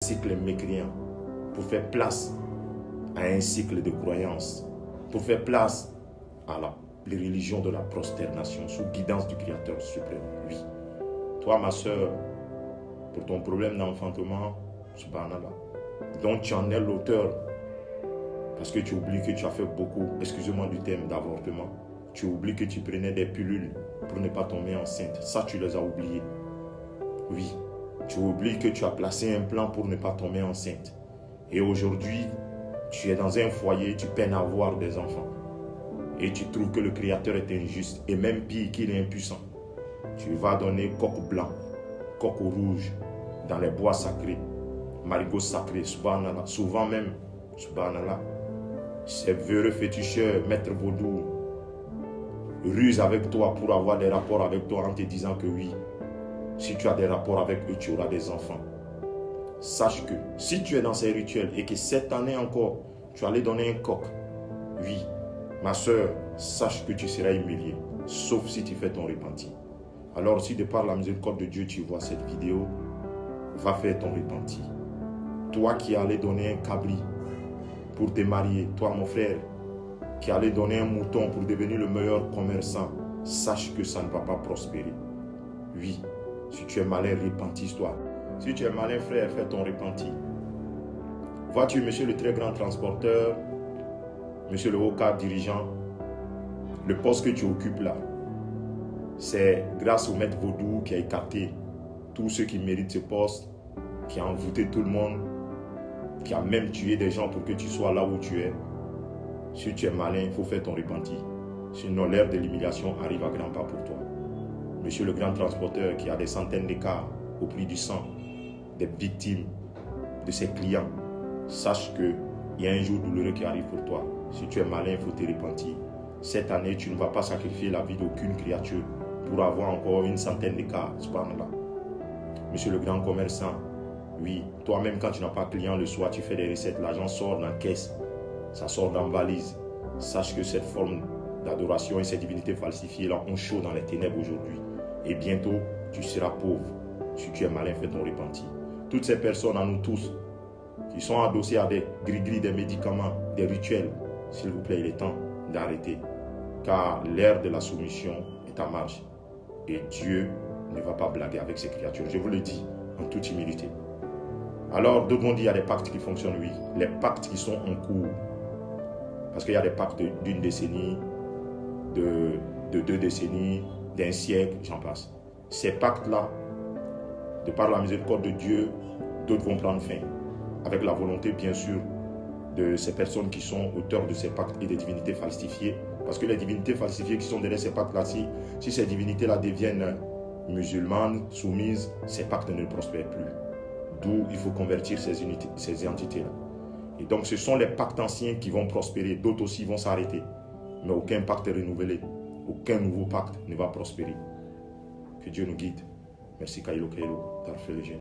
cycle mécréant, pour faire place à un cycle de croyance, pour faire place à la religion de la prosternation sous guidance du Créateur suprême. Oui. Toi, ma soeur, pour ton problème d'enfantement, subhanallah, dont tu en es l'auteur, parce que tu oublies que tu as fait beaucoup, excusez-moi du terme, d'avortement. Tu oublies que tu prenais des pilules pour ne pas tomber enceinte. Ça, tu les as oubliés. Oui. Tu oublies que tu as placé un plan pour ne pas tomber enceinte. Et aujourd'hui, tu es dans un foyer, tu peines à avoir des enfants. Et tu trouves que le Créateur est injuste, et même pire, qu'il est impuissant. Tu vas donner coq blanc, coq rouge, dans les bois sacrés, marigots sacrés, subhanallah. Souvent même, subhanallah, ces véreux féticheurs, maîtres vaudou, rusent avec toi pour avoir des rapports avec toi en te disant que oui, si tu as des rapports avec eux, tu auras des enfants. Sache que si tu es dans ces rituels et que cette année encore, tu allais donner un coq, oui, ma soeur, sache que tu seras humilié, sauf si tu fais ton repenti. Alors si de par la miséricorde de Dieu, tu vois cette vidéo, va faire ton repenti. Toi qui allais donner un cabri pour te marier, toi mon frère, qui allait donner un mouton pour devenir le meilleur commerçant, sache que ça ne va pas prospérer. Oui, si tu es malin, repentis-toi. Si tu es malin, frère, fais ton repenti. Vois-tu, monsieur le très grand transporteur, monsieur le haut cadre dirigeant, le poste que tu occupes là, c'est grâce au maître vaudou qui a écarté tous ceux qui méritent ce poste, qui a envoûté tout le monde, qui a même tué des gens pour que tu sois là où tu es. Si tu es malin, il faut faire ton repenti. Sinon, l'ère de l'humiliation arrive à grands pas pour toi. Monsieur le grand transporteur qui a des centaines de cas au prix du sang, des victimes de ses clients, sache qu'il y a un jour douloureux qui arrive pour toi. Si tu es malin, il faut te repentir. Cette année, tu ne vas pas sacrifier la vie d'aucune créature pour avoir encore une centaine de cas. Subhanallah. Monsieur le grand commerçant, oui, toi-même quand tu n'as pas de client le soir, tu fais des recettes, l'argent sort dans la caisse, ça sort dans la valise. Sache que cette forme d'adoration et cette divinité falsifiée là ont chaud dans les ténèbres aujourd'hui. Et bientôt, tu seras pauvre. Si tu es malin, fais ton repenti. Toutes ces personnes, à nous tous, qui sont adossés à des gris-gris, des médicaments, des rituels, s'il vous plaît, il est temps d'arrêter. Car l'ère de la soumission est en marche. Et Dieu ne va pas blaguer avec ses créatures. Je vous le dis en toute humilité. Alors, de bon dit, il y a des pactes qui fonctionnent, oui. Les pactes qui sont en cours. Parce qu'il y a des pactes d'une décennie, de 2 décennies, d'un siècle, j'en passe. Ces pactes-là, de par la miséricorde de Dieu, d'autres vont prendre fin. Avec la volonté, bien sûr, de ces personnes qui sont auteurs de ces pactes et des divinités falsifiées. Parce que les divinités falsifiées qui sont derrière ces pactes-là, si ces divinités-là deviennent musulmanes, soumises, ces pactes ne prospèrent plus. D'où il faut convertir ces entités-là. Et donc, ce sont les pactes anciens qui vont prospérer. D'autres aussi vont s'arrêter. Mais aucun pacte renouvelé, aucun nouveau pacte ne va prospérer. Que Dieu nous guide. Merci Kailo Kailo, t'as fait le génie.